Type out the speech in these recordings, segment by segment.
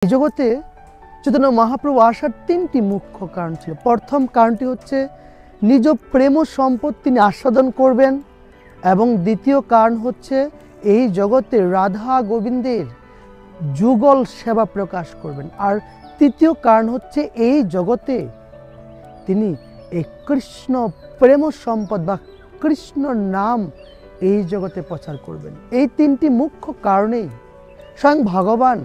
এই জগতে চৈতন্য মহাপ্রভু আসার তিনটি মুখ্য কারণ ছিল। প্রথম কারণটি হচ্ছে নিজ প্রেম ও সম্পদ তিনি আস্বাদন করবেন, এবং দ্বিতীয় কারণ হচ্ছে এই জগতে রাধা গোবিন্দের যুগল সেবা প্রকাশ করবেন, আর তৃতীয় কারণ হচ্ছে এই জগতে তিনি এই কৃষ্ণ প্রেম সম্পদ বা কৃষ্ণ নাম এই জগতে প্রচার করবেন। এই তিনটি মুখ্য কারণেই স্বয়ং ভগবান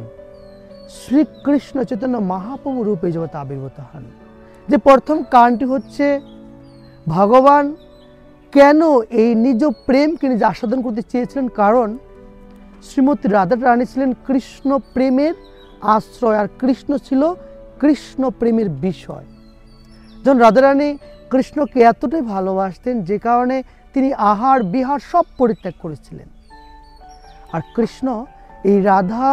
শ্রীকৃষ্ণ চৈতন্য মহাপ্রভু রূপে জগতে আবির্ভূত হন। যে প্রথম কারণটি হচ্ছে ভগবান কেন এই নিজ প্রেমকে নিজে আস্বাদন করতে চেয়েছিলেন, কারণ শ্রীমতী রাধা রানী ছিলেন কৃষ্ণ প্রেমের আশ্রয়, আর কৃষ্ণ ছিল কৃষ্ণ প্রেমের বিষয়। যখন রাধারানী কৃষ্ণকে এতটাই ভালোবাসতেন যে কারণে তিনি আহার বিহার সব পরিত্যাগ করেছিলেন। আর কৃষ্ণ এই রাধা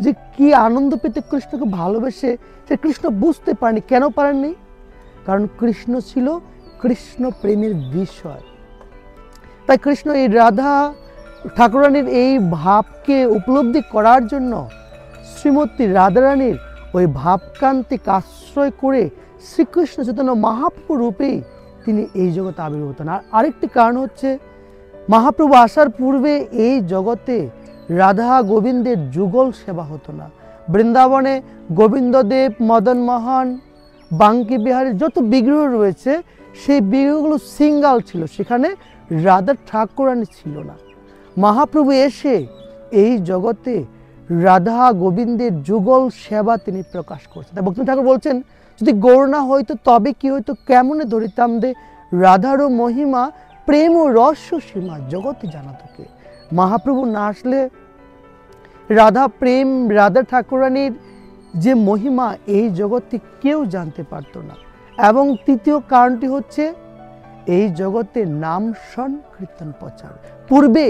যে কি আনন্দ পেতে কৃষ্ণকে ভালোবেসে সে কৃষ্ণ বুঝতে পারেনি। কেন পারেননি? কারণ কৃষ্ণ ছিল কৃষ্ণ প্রেমের বিষয়। তাই কৃষ্ণ এই রাধা ঠাকুরানীর এই ভাবকে উপলব্ধি করার জন্য শ্রীমতী রাধারানীর ওই ভাবকান্তিক আশ্রয় করে শ্রীকৃষ্ণ চৈতন্য মহাপ্রভু রূপেই তিনি এই জগতে আবির্ভূত হন। আর আরেকটি কারণ হচ্ছে মহাপ্রভু আসার পূর্বে এই জগতে রাধা গোবিন্দের যুগল সেবা হতো না। বৃন্দাবনে গোবিন্দদেব, মদন মোহন, বাঙ্কি বিহারীর যত বিগ্রহ রয়েছে সেই বিগ্রহগুলো সিঙ্গাল ছিল, সেখানে রাধা ঠাকুরানী ছিল না। মহাপ্রভু এসে এই জগতে রাধা গোবিন্দের যুগল সেবা তিনি প্রকাশ করছেন। তাই ভক্তি ঠাকুর বলছেন, যদি গৌর না হইতো তবে কি হইতো, কেমনে ধরিতাম দে রাধারও মহিমা, প্রেম ও রহস্য সীমা জগতে জানাতো কে। মহাপ্রভু না আসলে রাধা প্রেম, রাধা ঠাকুরানীর যে মহিমা এই জগতে কেউ জানতে পারত না। এবং তৃতীয় কারণটি হচ্ছে এই জগতে নাম সংকীর্তন প্রচার। পূর্বে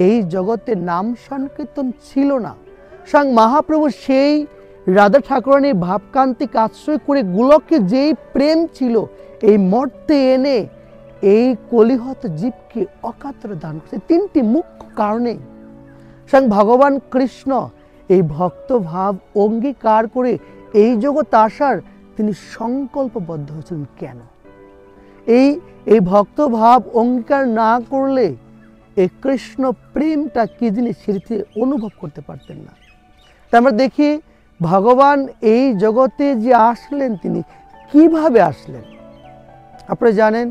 এই জগতে নাম সংকীর্তন ছিল না। স্বয়ং মহাপ্রভু সেই রাধা ঠাকুরানীর ভাবকান্তিক আশ্রয় করে গোলকে যেই প্রেম ছিল এই মর্তে এনে এই কলিহত জীবকে অকাতর দান করছে। তিনটি মুখ্য কারণে স্বয়ং ভগবান কৃষ্ণ এই ভক্ত ভাব অঙ্গীকার করে এই জগৎ আসার তিনি সংকল্পবদ্ধ হয়েছিলেন। কেন? এই ভক্ত ভাব অঙ্গীকার না করলে এই কৃষ্ণ প্রেমটা কি জিনিস সেটি অনুভব করতে পারতেন না। তাই আমরা দেখি ভগবান এই জগতে যে আসলেন তিনি কিভাবে আসলেন। আপনারা জানেন,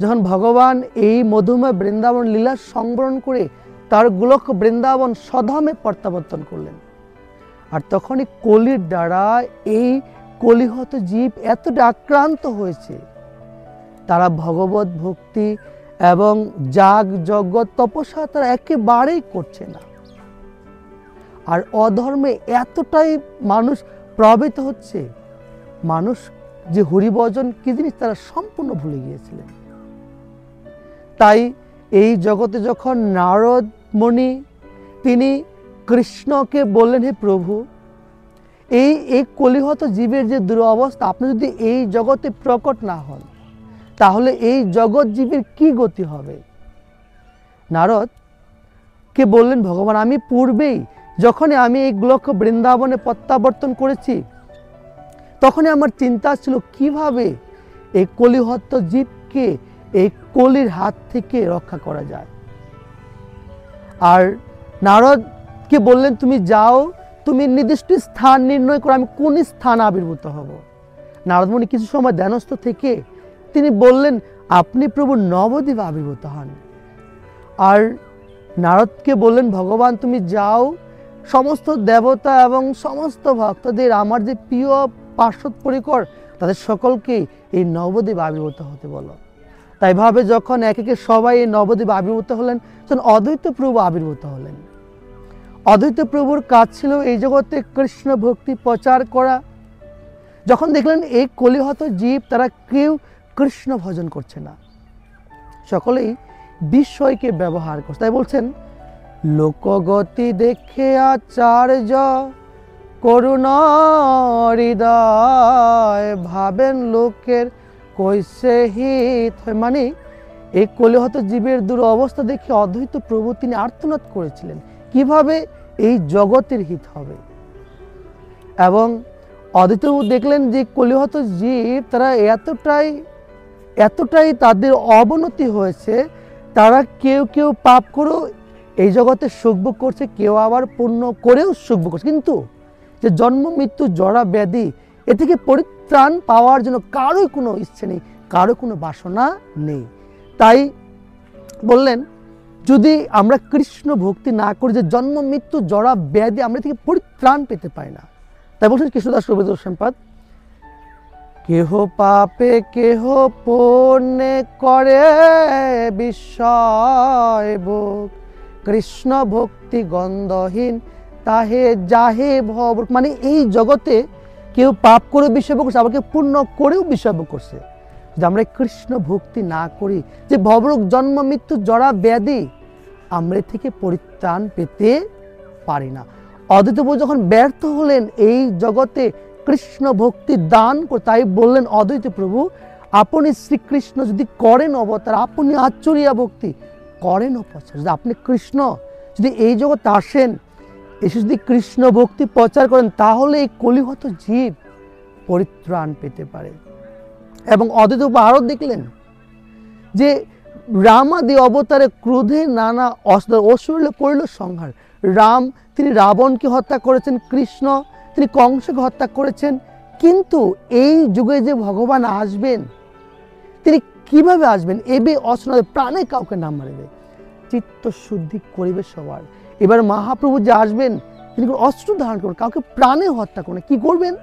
যখন ভগবান এই মধুময় বৃন্দাবন লীলা সংবরণ করে তার গোলক বৃন্দাবন স্বধামে প্রত্যাবর্তন করলেন, আর তখনই কলির দ্বারা এই কলিহত জীব এতটা আক্রান্ত হয়েছে, তারা ভগবত ভক্তি এবং যাগ যজ্ঞ তপস্যা তারা একেবারেই করছে না। আর অধর্মে এতটাই মানুষ প্রভাবিত হচ্ছে, মানুষ যে হরিভজন কি জিনিস তারা সম্পূর্ণ ভুলে গিয়েছিলেন। তাই এই জগতে যখন নারদ মুনি তিনি কৃষ্ণকে বললেন, হে প্রভু, এই কলিহত জীবের যে দুরবস্থা, আপনি যদি এই জগতে প্রকট না হন তাহলে এই জগৎ জীবের কি গতি হবে। নারদকে বললেন ভগবান, আমি পূর্বেই যখনই আমি এই গোলক বৃন্দাবনে প্রত্যাবর্তন করেছি তখনই আমার চিন্তা ছিল কিভাবে এই কলিহত জীবকে এই কলির হাত থেকে রক্ষা করা যায়। আর নারদকে বললেন, তুমি যাও, তুমি নির্দিষ্ট স্থান নির্ণয় করো, আমি কোন স্থানে আবির্ভূত হব। নারদ মুনি কিছু সময় ধ্যানস্থ থেকে তিনি বললেন, আপনি প্রভু নবদ্বীপে আবির্ভূত হন। আর নারদকে বললেন, ভগবান তুমি যাও, সমস্ত দেবতা এবং সমস্ত ভক্তদের, আমার যে প্রিয় পার্শ্বদ পরিকর তাদের সকলকে এই নবদ্বীপে আবির্ভূত হতে বলো। তাই ভাবে যখন এক একে সবাই এই নবদ্বীপে আবির্ভূত হলেন, তখন অদ্বৈত প্রভু আবির্ভূত হলেন। অদ্বৈত প্রভুর কাজ ছিল এই জগতে কৃষ্ণ ভক্তি প্রচার করা। যখন দেখলেন এই কলিহত জীব তারা কেউ কৃষ্ণ ভজন করছে না, সকলেই বিষয়কে ব্যবহার করছে, তাই বলছেন, লোকগতি দেখে আচার্য করুণ হৃদয় ভাবেন লোকের কইসে হিত হয়। মানে এই কলিহত জীবের দুরবস্থা দেখে অদ্বৈত প্রভু তিনি আর্তনাদ করেছিলেন কিভাবে এই জগতের হিত হবে। এবং অদ্বৈতবাবু দেখলেন যে কলিহত জীব তারা এতটাই তাদের অবনতি হয়েছে, তারা কেউ কেউ পাপ করেও এই জগতে সুখভোগ করছে, কেউ আবার পুণ্য করেও সুখভোগ করছে, কিন্তু যে জন্ম মৃত্যু জরা ব্যাধি এ থেকে পরিত্রাণ পাওয়ার জন্য কারোই কোনো ইচ্ছে নেই, কারো কোনো বাসনা নেই। তাই বললেন যদি আমরা কৃষ্ণ ভক্তি না করি, যে জন্ম মৃত্যু জরা ব্যাধি আমরা থেকে পরিত্রাণ পেতে পাই না। তাই বলছেন কৃষ্ণদাস কবির সম্পাদ, কেহ পাপে কেহ পুণ্যে করে বিস্ময় ভোগ, কৃষ্ণ ভক্তি গন্ধহীন তাহে যাহে ভব। মানে এই জগতে কেউ পাপ করে বিষয় ভোগ করছে, আবার কেউ পুণ্য করেও বিষয় ভোগ করছে। যদি আমরা কৃষ্ণ ভক্তি না করি, যে ভবরোগ জন্ম মৃত্যু জরা ব্যাধি আমরা থেকে পরিত্রাণ পেতে পারি না। অদ্বৈতবাবু যখন ব্যর্থ হলেন এই জগতে কৃষ্ণ ভক্তি দান করে, তাই বললেন অদ্বৈত প্রভু আপনি শ্রীকৃষ্ণ যদি করেন অবতার, আপনি আচরিয়া ভক্তি করেন অপচার। যদি আপনি কৃষ্ণ যদি এই জগতে আসেন, এসে যদি কৃষ্ণ ভক্তি প্রচার করেন, তাহলে এই কলিহত জীব পরিত্রাণ পেতে পারে। এবং অদ্বৈতবাবু আরও দেখলেন যে রামাদি অবতারে ক্রোধে নানা অসুর করিল সংহার। রাম তিনি রাবণকে হত্যা করেছেন, কৃষ্ণ তিনি কংসকে হত্যা করেছেন, কিন্তু এই যুগে যে ভগবান আসবেন তিনি কিভাবে আসবেন? এবে অসনাদে প্রাণে কাউকে না মারিবে, চিত্ত শুদ্ধি করিবে সবার। এবার মহাপ্রভু যে আসবেন তিনি অস্ত্র ধারণ করবেন, কাউকে প্রাণে হত্যা করবেন। কি করবেন?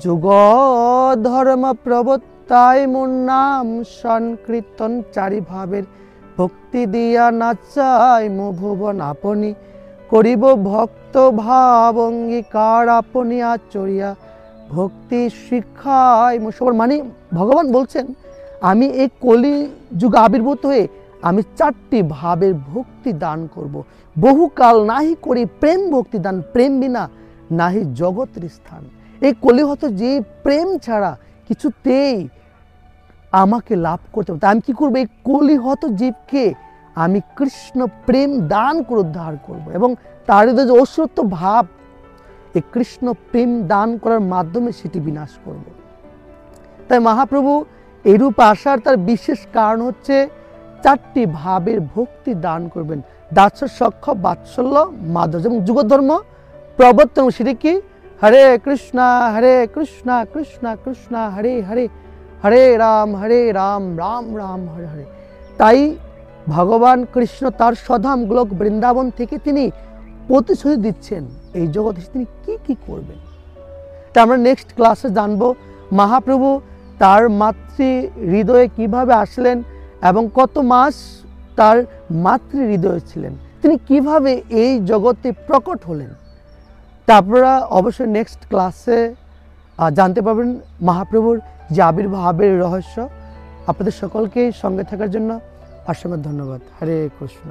যুগ ধর্ম প্রবর্তায় মোর নাম সংকীর্তন চারি ভাবের, ভক্তি দিয়া নাচাই মো ভুবন আপনি, করিব ভক্ত ভাব অঙ্গীকার আপনি আচরিয়া ভক্তি শিক্ষায় মো সবার। মানে ভগবান বলছেন আমি এই কলি যুগ আবির্ভূত হয়ে আমি 4টি ভাবের ভক্তি দান করব। বহুকাল নাহি করি প্রেম ভক্তি দান, প্রেম বিনা নাহি জগতের স্থান। এই কলিহত যে প্রেম ছাড়া কিছুতেই আমাকে লাভ করতে হবে। আমি কি করবো? এই কলিহত জীবকে আমি কৃষ্ণ প্রেম দান করে উদ্ধার করব, এবং তার হৃদয়ে যে অসত্য ভাব এই কৃষ্ণ প্রেম দান করার মাধ্যমে সেটি বিনাশ করব। তাই মহাপ্রভু এরূপ আসার তার বিশেষ কারণ হচ্ছে 4টি ভাবের ভক্তি দান করবেন, দাস্য সখ্য বাৎসল্য মাধুর্য এবং যুগধর্ম প্রবর্তন। সেটি কি? হরে কৃষ্ণ কৃষ্ণ কৃষ্ণ হরে হরে, হরে রাম রাম রাম হরে হরে। তাই ভগবান কৃষ্ণ তার স্বধাম গোলক বৃন্দাবন থেকে তিনি প্রতিশ্রুতি দিচ্ছেন এই জগতে তিনি কি কি করবেন। তা আমরা নেক্সট ক্লাসে জানবো মহাপ্রভু তার মাতৃ হৃদয়ে কিভাবে আসলেন এবং কত মাস তার মাতৃ হৃদয়ে ছিলেন, তিনি কিভাবে এই জগতে প্রকট হলেন। তা আপনারা অবশ্যই নেক্সট ক্লাসে জানতে পারবেন মহাপ্রভুর যে আবির্ভাবের রহস্য। আপনাদের সকলকে সঙ্গে থাকার জন্য অসংখ্য ধন্যবাদ। হরে কৃষ্ণ।